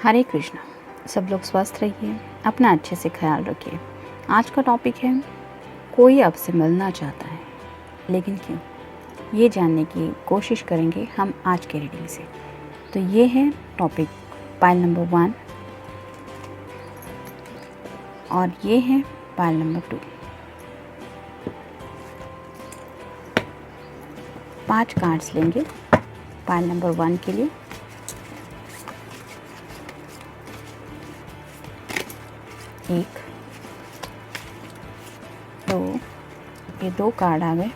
हरे कृष्णा। सब लोग स्वस्थ रहिए, अपना अच्छे से ख्याल रखिए। आज का टॉपिक है, कोई आपसे मिलना चाहता है लेकिन क्यों, ये जानने की कोशिश करेंगे हम आज के रीडिंग से। तो ये है टॉपिक पाइल नंबर 1 और ये है पाइल नंबर 2। 5 कार्ड्स लेंगे पाइल नंबर 1 के लिए। एक, दो, ये 2 कार्ड आ गए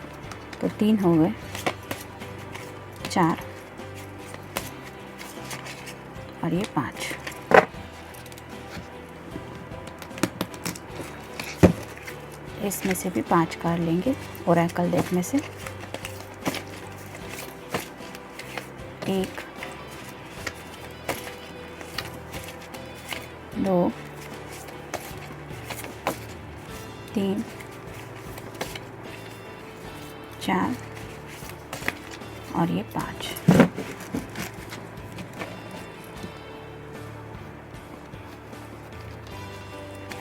तो 3 हो गए, 4 और ये 5। इसमें से भी 5 कार्ड लेंगे ओरेकल डेक में से। 1, 2, 3, 4 और ये 5।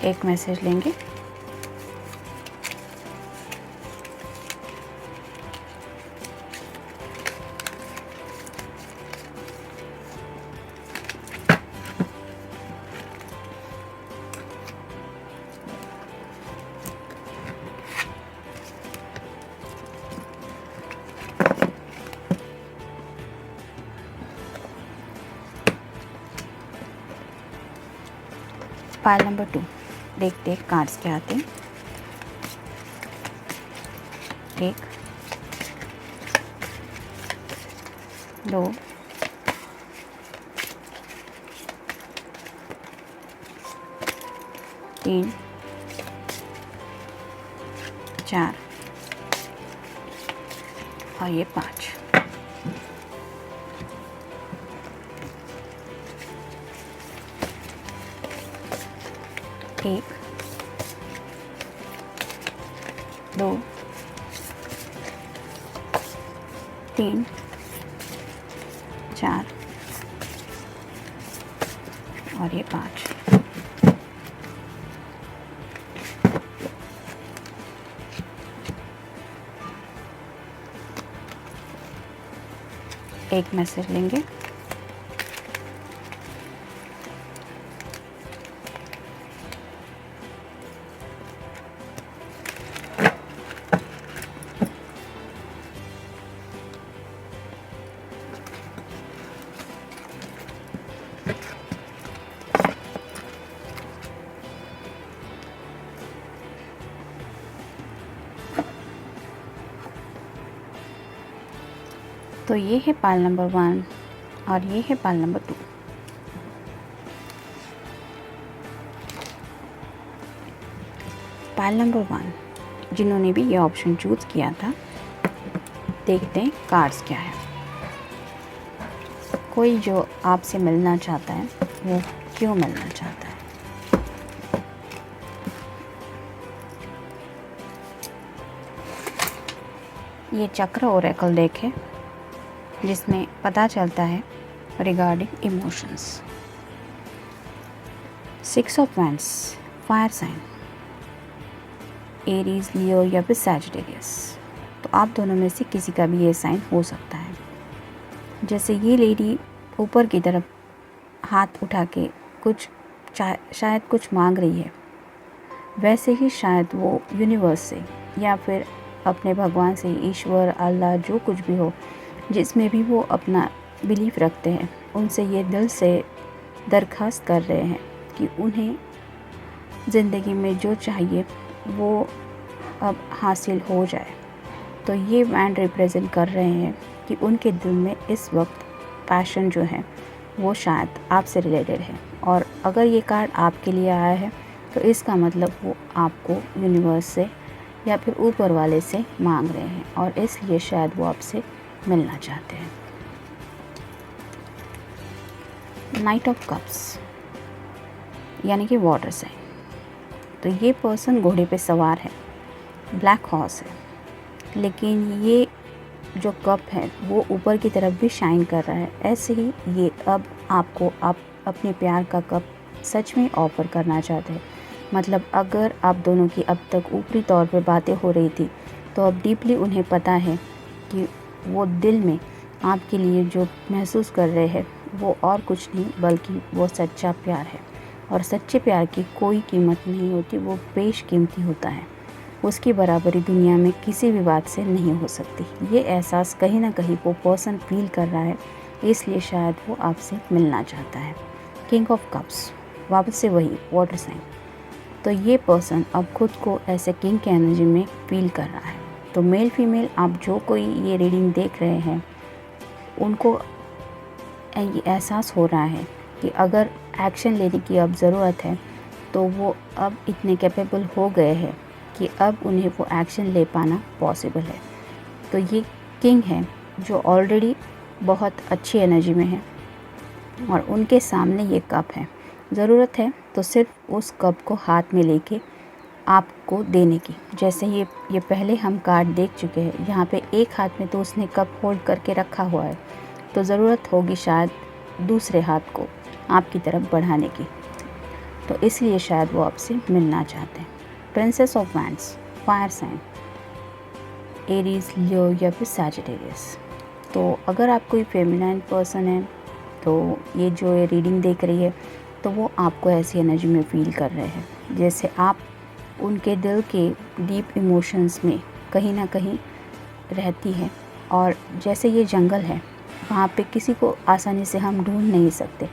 एक मैसेज लेंगे। पाइल नंबर 2 देखते हैं कार्ड्स क्या आते हैं। 1, 2, 3, 4 और ये 5। एक, 2, 3, 4 और ये 5। एक मैसेज लेंगे। तो ये है पाइल नंबर 1 और ये है पाइल नंबर 2। पाइल नंबर 1 जिन्होंने भी ये ऑप्शन चूज किया था, देखते हैं कार्ड्स क्या है। कोई जो आपसे मिलना चाहता है वो क्यों मिलना चाहता है। ये चक्र ओरेकल डेक है जिसमें पता चलता है regarding emotions. 6 of wands, fire sign, Aries, Leo या फिर सैजिटेरियस। तो आप दोनों में से किसी का भी ये साइन हो सकता है। जैसे ये लेडी ऊपर की तरफ हाथ उठा के कुछ शायद कुछ मांग रही है, वैसे ही शायद वो यूनिवर्स से या फिर अपने भगवान से, ईश्वर, अल्लाह, जो कुछ भी हो, जिसमें भी वो अपना बिलीफ रखते हैं, उनसे ये दिल से दरख्वास्त कर रहे हैं कि उन्हें ज़िंदगी में जो चाहिए वो अब हासिल हो जाए। तो ये बैंड रिप्रेजेंट कर रहे हैं कि उनके दिल में इस वक्त पैशन जो है वो शायद आपसे रिलेटेड है। और अगर ये कार्ड आपके लिए आया है तो इसका मतलब वो आपको यूनिवर्स से या फिर ऊपर वाले से मांग रहे हैं और इसलिए शायद वो आपसे मिलना चाहते हैं। नाइट ऑफ कप्स यानी कि वाटर साइन। तो ये पर्सन घोड़े पे सवार है, ब्लैक हॉर्स है, लेकिन ये जो कप है वो ऊपर की तरफ भी शाइन कर रहा है। ऐसे ही ये अब आपको आप अपने प्यार का कप सच में ऑफ़र करना चाहते हैं। मतलब अगर आप दोनों की अब तक ऊपरी तौर पर बातें हो रही थी, तो अब डीपली उन्हें पता है कि वो दिल में आपके लिए जो महसूस कर रहे हैं वो और कुछ नहीं बल्कि वो सच्चा प्यार है। और सच्चे प्यार की कोई कीमत नहीं होती, वो बेशकीमती होता है। उसकी बराबरी दुनिया में किसी भी बात से नहीं हो सकती। ये एहसास कहीं ना कहीं वो पर्सन फील कर रहा है, इसलिए शायद वो आपसे मिलना चाहता है। किंग ऑफ कप्स, वापस से वही वाटर साइन। तो ये पर्सन अब खुद को ऐसे किंग की एनर्जी में फील कर रहा है। तो मेल फीमेल आप जो कोई ये रीडिंग देख रहे हैं, उनको ये एहसास हो रहा है कि अगर एक्शन लेने की अब ज़रूरत है, तो वो अब इतने कैपेबल हो गए हैं कि अब उन्हें वो एक्शन ले पाना पॉसिबल है। तो ये किंग है जो ऑलरेडी बहुत अच्छी एनर्जी में है और उनके सामने ये कप है। ज़रूरत है तो सिर्फ उस कप को हाथ में लेके आपको देने की। जैसे ये पहले हम कार्ड देख चुके हैं, यहाँ पे एक हाथ में तो उसने कप होल्ड करके रखा हुआ है, तो ज़रूरत होगी शायद दूसरे हाथ को आपकी तरफ बढ़ाने की। तो इसलिए शायद वो आपसे मिलना चाहते हैं। Princess of wands, fire sign, Aries, Leo या फिर सैजिटेरियस। तो अगर आप कोई फेमिनाइन पर्सन है, तो ये जो ये रीडिंग देख रही है, तो वो आपको ऐसी एनर्जी में फील कर रहे हैं जैसे आप उनके दिल के डीप इमोशंस में कहीं ना कहीं रहती है। और जैसे ये जंगल है, वहाँ पे किसी को आसानी से हम ढूंढ नहीं सकते,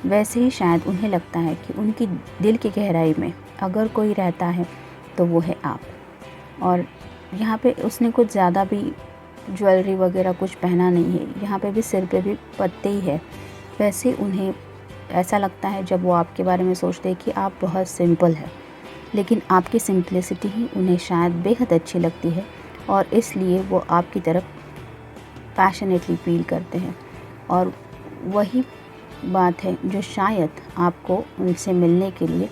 वैसे ही शायद उन्हें लगता है कि उनकी दिल की गहराई में अगर कोई रहता है तो वो है आप। और यहाँ पे उसने कुछ ज़्यादा भी ज्वेलरी वगैरह कुछ पहना नहीं है, यहाँ पे भी सिर पे भी पत्ते ही है। वैसे उन्हें ऐसा लगता है जब वो आपके बारे में सोचते हैं कि आप बहुत सिंपल है, लेकिन आपकी सिंपलिसिटी ही उन्हें शायद बेहद अच्छी लगती है और इसलिए वो आपकी तरफ पैशनेटली फील करते हैं। और वही बात है जो शायद आपको उनसे मिलने के लिए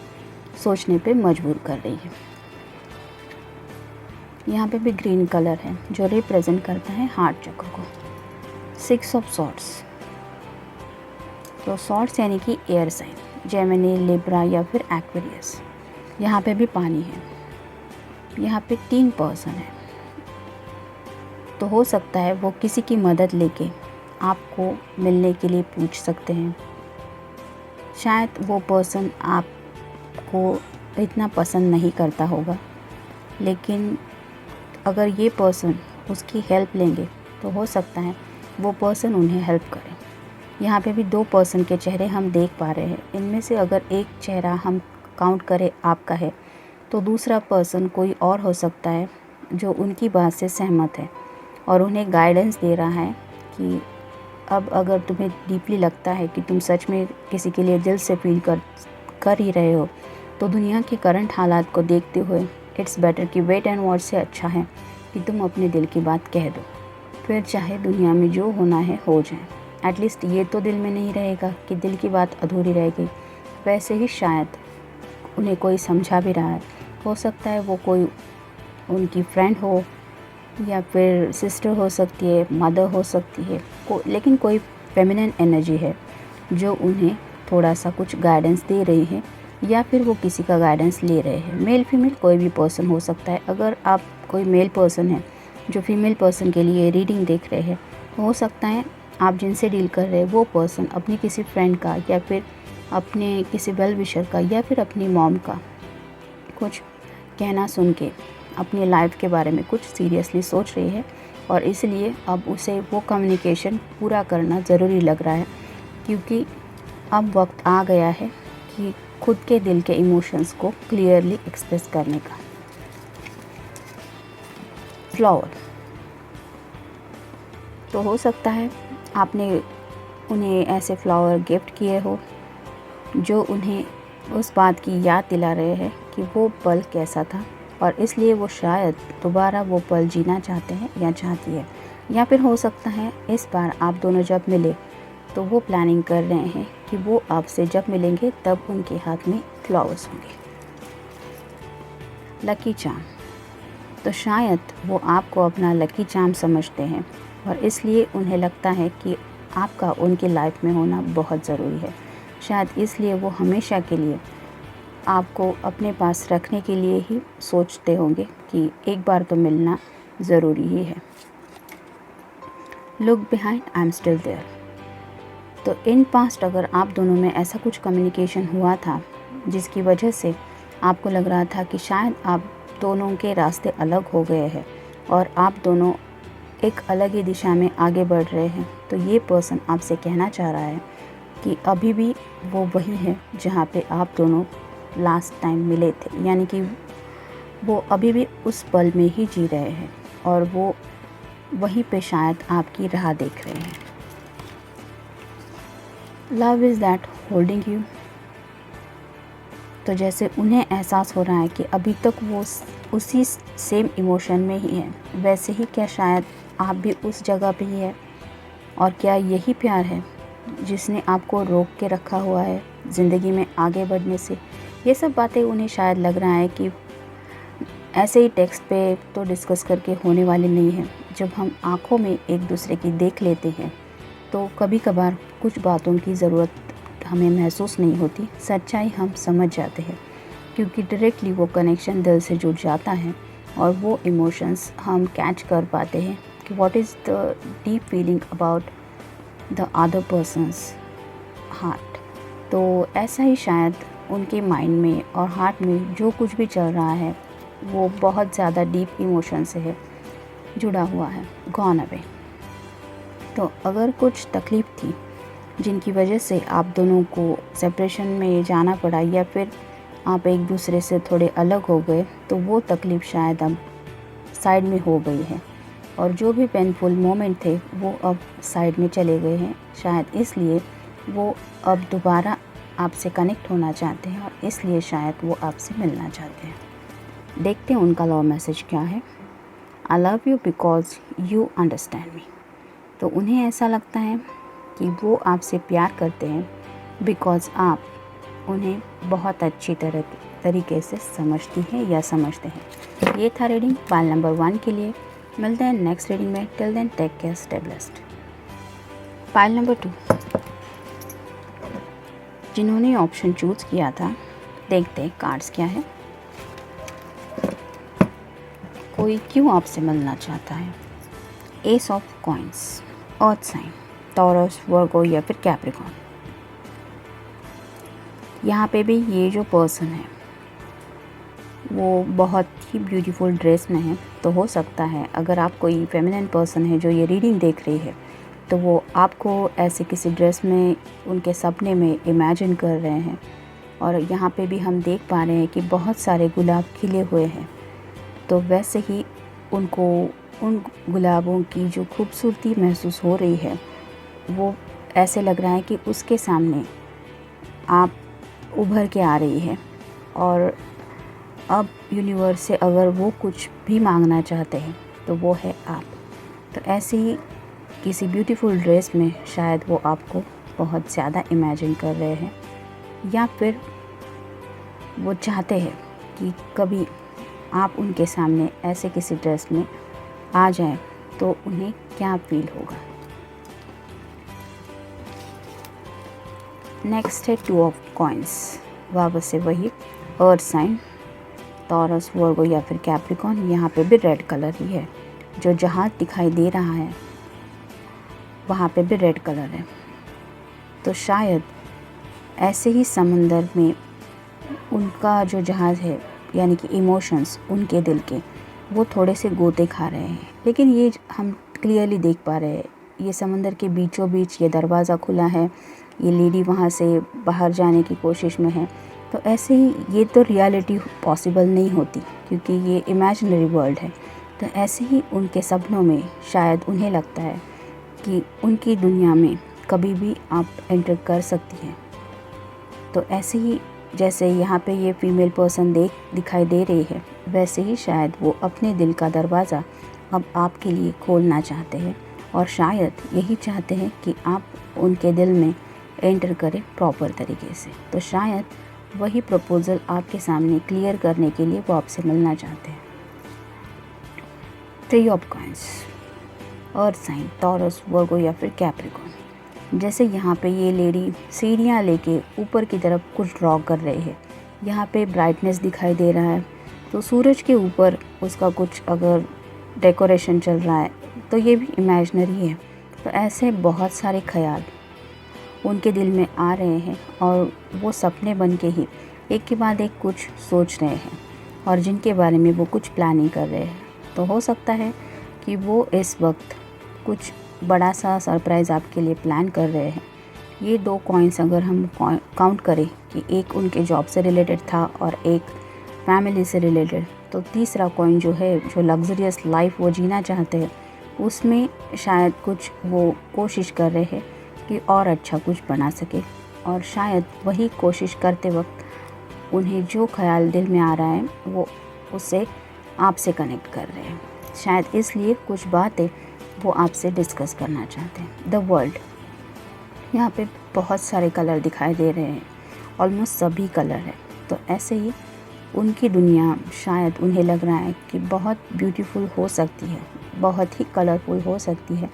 सोचने पे मजबूर कर रही है। यहाँ पे भी ग्रीन कलर है जो रिप्रेजेंट करता है हार्ट चक्र को। 6 ऑफ सॉर्ड्स, तो सॉर्ड्स यानी कि एयर साइन, जेमिनी, लिब्रा या फिर एक्वेरियस। यहाँ पे भी पानी है। यहाँ पे 3 पर्सन है, तो हो सकता है वो किसी की मदद लेके आपको मिलने के लिए पूछ सकते हैं। शायद वो पर्सन आपको इतना पसंद नहीं करता होगा, लेकिन अगर ये पर्सन उसकी हेल्प लेंगे तो हो सकता है वो पर्सन उन्हें हेल्प करे। यहाँ पे भी 2 पर्सन के चेहरे हम देख पा रहे हैं। इनमें से अगर एक चेहरा हम काउंट करें आपका है, तो दूसरा पर्सन कोई और हो सकता है जो उनकी बात से सहमत है और उन्हें गाइडेंस दे रहा है कि अब अगर तुम्हें डीपली लगता है कि तुम सच में किसी के लिए दिल से फील कर ही रहे हो, तो दुनिया के करंट हालात को देखते हुए इट्स बेटर कि वेट एंड वॉच से अच्छा है कि तुम अपने दिल की बात कह दो। फिर चाहे दुनिया में जो होना है हो जाए। एटलीस्ट ये तो दिल में नहीं रहेगा कि दिल की बात अधूरी रह गई। वैसे ही शायद उन्हें कोई समझा भी रहा है। हो सकता है वो कोई उनकी फ्रेंड हो या फिर सिस्टर हो सकती है, मदर हो सकती है, लेकिन कोई फेमिनिन एनर्जी है जो उन्हें थोड़ा सा कुछ गाइडेंस दे रही है या फिर वो किसी का गाइडेंस ले रहे हैं। मेल फीमेल कोई भी पर्सन हो सकता है। अगर आप कोई मेल पर्सन है जो फीमेल पर्सन के लिए रीडिंग देख रहे हैं, तो हो सकता है आप जिनसे डील कर रहे हैं वो पर्सन अपनी किसी फ्रेंड का या फिर अपने किसी वेल विशर का या फिर अपनी मॉम का कुछ कहना सुन के अपनी लाइफ के बारे में कुछ सीरियसली सोच रही है और इसलिए अब उसे वो कम्युनिकेशन पूरा करना ज़रूरी लग रहा है, क्योंकि अब वक्त आ गया है कि खुद के दिल के इमोशंस को क्लियरली एक्सप्रेस करने का। फ्लावर, तो हो सकता है आपने उन्हें ऐसे फ्लावर गिफ्ट किए हो जो उन्हें उस बात की याद दिला रहे हैं कि वो पल कैसा था और इसलिए वो शायद दोबारा वो पल जीना चाहते हैं या चाहती है। या फिर हो सकता है इस बार आप दोनों जब मिले तो वो प्लानिंग कर रहे हैं कि वो आपसे जब मिलेंगे तब उनके हाथ में फ्लावर्स होंगे। लकी चार्म, तो शायद वो आपको अपना लकी चार्म समझते हैं और इसलिए उन्हें लगता है कि आपका उनकी लाइफ में होना बहुत ज़रूरी है। शायद इसलिए वो हमेशा के लिए आपको अपने पास रखने के लिए ही सोचते होंगे कि एक बार तो मिलना ज़रूरी ही है। Look behind, I am still there. तो इन पास्ट अगर आप दोनों में ऐसा कुछ कम्युनिकेशन हुआ था जिसकी वजह से आपको लग रहा था कि शायद आप दोनों के रास्ते अलग हो गए हैं और आप दोनों एक अलग ही दिशा में आगे बढ़ रहे हैं, तो ये पर्सन आपसे कहना चाह रहा है कि अभी भी वो वही है जहाँ पे आप दोनों लास्ट टाइम मिले थे, यानी कि वो अभी भी उस पल में ही जी रहे हैं और वो वहीं पे शायद आपकी राह देख रहे हैं। Love is that holding you. तो जैसे उन्हें एहसास हो रहा है कि अभी तक वो उसी सेम इमोशन में ही है, वैसे ही क्या शायद आप भी उस जगह पे ही है, और क्या यही प्यार है जिसने आपको रोक के रखा हुआ है ज़िंदगी में आगे बढ़ने से। ये सब बातें उन्हें शायद लग रहा है कि ऐसे ही टेक्स्ट पे तो डिस्कस करके होने वाली नहीं है। जब हम आँखों में एक दूसरे की देख लेते हैं तो कभी कभार कुछ बातों की ज़रूरत हमें महसूस नहीं होती, सच्चाई हम समझ जाते हैं, क्योंकि डायरेक्टली वो कनेक्शन दिल से जुड़ जाता है और वो इमोशंस हम कैच कर पाते हैं कि what is the deep feeling about the other persons heart. तो ऐसा ही शायद उनके माइंड में और हार्ट में जो कुछ भी चल रहा है वो बहुत ज़्यादा डीप इमोशन से है जुड़ा हुआ है, गॉन अवे। तो अगर कुछ तकलीफ़ थी जिनकी वजह से आप दोनों को सेपरेशन में जाना पड़ा या फिर आप एक दूसरे से थोड़े अलग हो गए, तो वो तकलीफ़ शायद अब साइड में हो गई है और जो भी पेनफुल मोमेंट थे वो अब साइड में चले गए हैं। शायद इसलिए वो अब दोबारा आपसे कनेक्ट होना चाहते हैं और इसलिए शायद वो आपसे मिलना चाहते हैं। देखते हैं उनका लव मैसेज क्या है। I love you because you understand me. तो उन्हें ऐसा लगता है कि वो आपसे प्यार करते हैं बिकॉज़ आप उन्हें बहुत अच्छी तरीके से समझती हैं या समझते हैं। ये था रीडिंग पाइल नंबर 1 के लिए। मिलते हैं नेक्स्ट रीडिंग में। Till then take care, stay blessed. Pile number 2, जिन्होंने ऑप्शन चूज़ किया था, देखते हैं कार्ड्स क्या है। कोई क्यों आपसे मिलना चाहता है। Ace of coins, earth sign, Taurus, Virgo या फिर कैप्रिकॉर्न। यहाँ पे भी ये जो पर्सन है वो बहुत ही ब्यूटीफुल ड्रेस में है। तो हो सकता है अगर आप कोई फेमिनिन पर्सन है जो ये रीडिंग देख रही है तो वो आपको ऐसे किसी ड्रेस में उनके सपने में इमेजिन कर रहे हैं। और यहाँ पे भी हम देख पा रहे हैं कि बहुत सारे गुलाब खिले हुए हैं। तो वैसे ही उनको उन गुलाबों की जो खूबसूरती महसूस हो रही है वो ऐसे लग रहा है कि उसके सामने आप उभर के आ रही है और अब यूनिवर्स से अगर वो कुछ भी मांगना चाहते हैं तो वो है आप। तो ऐसे ही किसी ब्यूटीफुल ड्रेस में शायद वो आपको बहुत ज़्यादा इमेजिन कर रहे हैं या फिर वो चाहते हैं कि कभी आप उनके सामने ऐसे किसी ड्रेस में आ जाएं तो उन्हें क्या फील होगा। नेक्स्ट है 2 ऑफ कॉइंस, वापस से वही अर्थ साइन, टॉरस, वर्गो या फिर कैप्रिकॉर्न। यहाँ पे भी रेड कलर ही है। जो जहाज़ दिखाई दे रहा है वहाँ पे भी रेड कलर है। तो शायद ऐसे ही समंदर में उनका जो जहाज़ है यानी कि इमोशंस उनके दिल के वो थोड़े से गोते खा रहे हैं। लेकिन ये हम क्लियरली देख पा रहे हैं ये समंदर के बीचों बीच ये दरवाज़ा खुला है, ये लेडी वहाँ से बाहर जाने की कोशिश में है। तो ऐसे ही ये तो रियलिटी पॉसिबल नहीं होती क्योंकि ये इमेजिनरी वर्ल्ड है। तो ऐसे ही उनके सपनों में शायद उन्हें लगता है कि उनकी दुनिया में कभी भी आप एंटर कर सकती हैं। तो ऐसे ही जैसे यहाँ पे ये फीमेल पर्सन दिखाई दे रही है वैसे ही शायद वो अपने दिल का दरवाज़ा अब आपके लिए खोलना चाहते हैं और शायद यही चाहते हैं कि आप उनके दिल में एंटर करें प्रॉपर तरीके से। तो शायद वही प्रपोज़ल आपके सामने क्लियर करने के लिए वो आपसे मिलना चाहते हैं। 3 of coins, earth sign, Taurus, Virgo या फिर कैप्रिकॉर्न। जैसे यहाँ पे ये लेडी सीढ़ियाँ लेके ऊपर की तरफ कुछ ड्रॉ कर रही है। यहाँ पे ब्राइटनेस दिखाई दे रहा है, तो सूरज के ऊपर उसका कुछ अगर डेकोरेशन चल रहा है तो ये भी इमेजिनरी है। तो ऐसे बहुत सारे ख्याल उनके दिल में आ रहे हैं और वो सपने बन के ही एक के बाद एक कुछ सोच रहे हैं और जिनके बारे में वो कुछ प्लानिंग कर रहे हैं। तो हो सकता है कि वो इस वक्त कुछ बड़ा सा सरप्राइज़ आपके लिए प्लान कर रहे हैं। ये 2 कॉइन्स अगर हम काउंट करें कि एक उनके जॉब से रिलेटेड था और एक फैमिली से रिलेटेड, तो तीसरा कॉइन जो है, जो लग्जरियस लाइफ वो जीना चाहते हैं, उसमें शायद कुछ वो कोशिश कर रहे हैं कि और अच्छा कुछ बना सके। और शायद वही कोशिश करते वक्त उन्हें जो ख्याल दिल में आ रहा है वो उससे आपसे कनेक्ट कर रहे हैं। शायद इसलिए कुछ बातें वो आपसे डिस्कस करना चाहते हैं। द वर्ल्ड, यहाँ पे बहुत सारे कलर दिखाई दे रहे हैं, ऑलमोस्ट सभी कलर है। तो ऐसे ही उनकी दुनिया शायद उन्हें लग रहा है कि बहुत ब्यूटीफुल हो सकती है, बहुत ही कलरफुल हो सकती है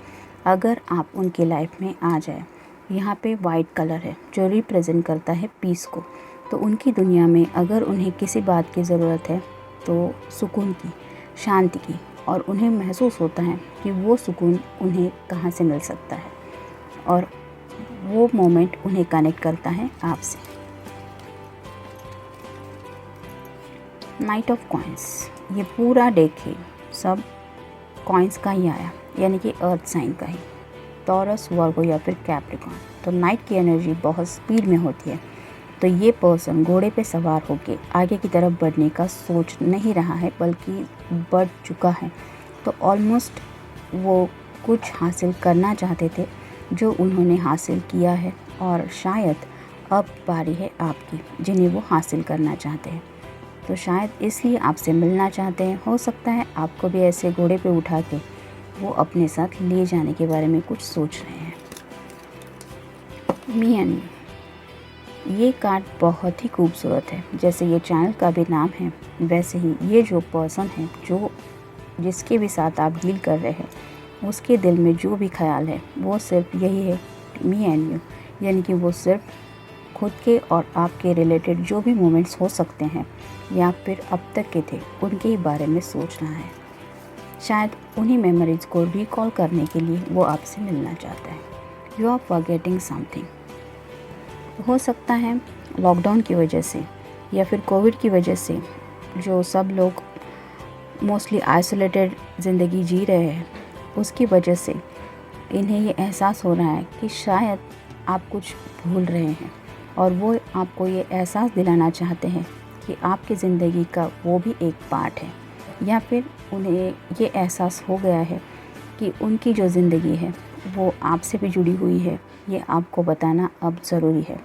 अगर आप उनकी लाइफ में आ जाए। यहाँ पे वाइट कलर है जो रिप्रेजेंट करता है पीस को। तो उनकी दुनिया में अगर उन्हें किसी बात की ज़रूरत है तो सुकून की, शांति की, और उन्हें महसूस होता है कि वो सुकून उन्हें कहाँ से मिल सकता है और वो मोमेंट उन्हें कनेक्ट करता है आपसे। नाइट ऑफ कॉइन्स, ये पूरा डेक ही सब कॉइन्स का ही आया, यानी कि अर्थ साइन का ही, टॉरस, वर्गो या फिर कैप्रिकॉर्न। तो नाइट की एनर्जी बहुत स्पीड में होती है। तो ये पर्सन घोड़े पे सवार होके आगे की तरफ बढ़ने का सोच नहीं रहा है, बल्कि बढ़ चुका है। तो ऑलमोस्ट वो कुछ हासिल करना चाहते थे जो उन्होंने हासिल किया है, और शायद अब बारी है आपकी जिन्हें वो हासिल करना चाहते हैं। तो शायद इसलिए आपसे मिलना चाहते हैं। हो सकता है आपको भी ऐसे घोड़े पे उठा के वो अपने साथ ले जाने के बारे में कुछ सोच रहे हैं। मी एंड मी, ये कार्ड बहुत ही खूबसूरत है। जैसे ये चैनल का भी नाम है, वैसे ही ये जो पर्सन है, जो जिसके भी साथ आप डील कर रहे हैं, उसके दिल में जो भी ख्याल है वो सिर्फ यही है, मी एंड यू, यानी कि वो सिर्फ खुद के और आपके रिलेटेड जो भी मोमेंट्स हो सकते हैं या फिर अब तक के थे, उनके ही बारे में सोच रहा है। शायद उन्हीं मेमोरीज़ को रिकॉल करने के लिए वो आपसे मिलना चाहता है। You are forgetting something. हो सकता है लॉकडाउन की वजह से या फिर कोविड की वजह से जो सब लोग मोस्टली आइसोलेटेड ज़िंदगी जी रहे हैं, उसकी वजह से इन्हें ये एहसास हो रहा है कि शायद आप कुछ भूल रहे हैं, और वो आपको ये एहसास दिलाना चाहते हैं कि आपकी ज़िंदगी का वो भी एक पार्ट है। या फिर उन्हें ये एहसास हो गया है कि उनकी जो ज़िंदगी है वो आपसे भी जुड़ी हुई है। ये आपको बताना अब ज़रूरी है,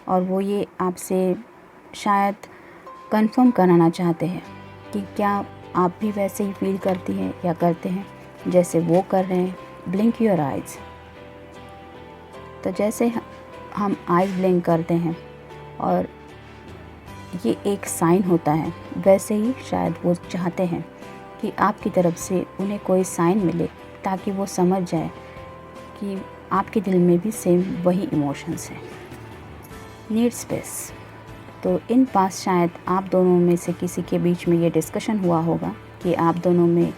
और वो ये आपसे शायद कंफर्म कराना चाहते हैं कि क्या आप भी वैसे ही फील करती हैं या करते हैं जैसे वो कर रहे हैं। Blink your eyes. तो जैसे हम आइज़ ब्लिंक करते हैं और ये एक साइन होता है, वैसे ही शायद वो चाहते हैं कि आपकी तरफ से उन्हें कोई साइन मिले, ताकि वो समझ जाए कि आपके दिल में भी सेम वही इमोशंस हैं। Need space. तो इन पास शायद आप दोनों में से किसी के बीच में ये डिस्कशन हुआ होगा कि आप दोनों में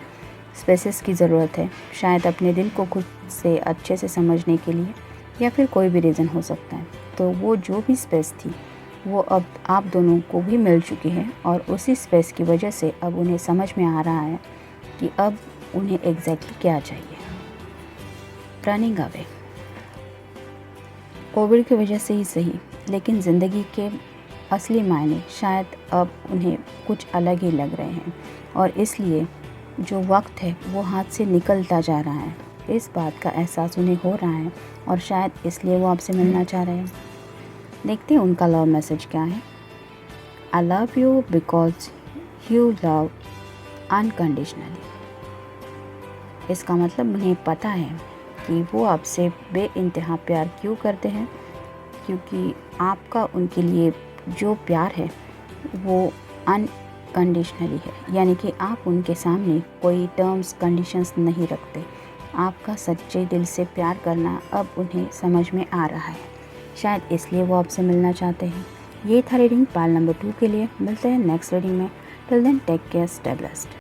स्पेसेस की ज़रूरत है, शायद अपने दिल को खुद से अच्छे से समझने के लिए, या फिर कोई भी रीज़न हो सकता है। तो वो जो भी स्पेस थी वो अब आप दोनों को भी मिल चुकी है, और उसी स्पेस की वजह से अब उन्हें समझ में आ रहा है कि अब उन्हें एग्जैक्टली क्या चाहिए। Running away. कोविड की वजह से ही सही, लेकिन ज़िंदगी के असली मायने शायद अब उन्हें कुछ अलग ही लग रहे हैं, और इसलिए जो वक्त है वो हाथ से निकलता जा रहा है। इस बात का एहसास उन्हें हो रहा है, और शायद इसलिए वो आपसे मिलना चाह रहे हैं। देखते हैं उनका लव मैसेज क्या है। I love you because you love unconditionally. इसका मतलब उन्हें पता है कि वो आपसे बेइंतहा प्यार क्यों करते हैं, क्योंकि आपका उनके लिए जो प्यार है वो अनकंडीशनली है, यानी कि आप उनके सामने कोई टर्म्स कंडीशंस नहीं रखते। आपका सच्चे दिल से प्यार करना अब उन्हें समझ में आ रहा है, शायद इसलिए वो आपसे मिलना चाहते हैं। ये था रीडिंग पाल नंबर 2 के लिए। मिलते हैं नेक्स्ट रीडिंग में। Till then take care, stay blessed.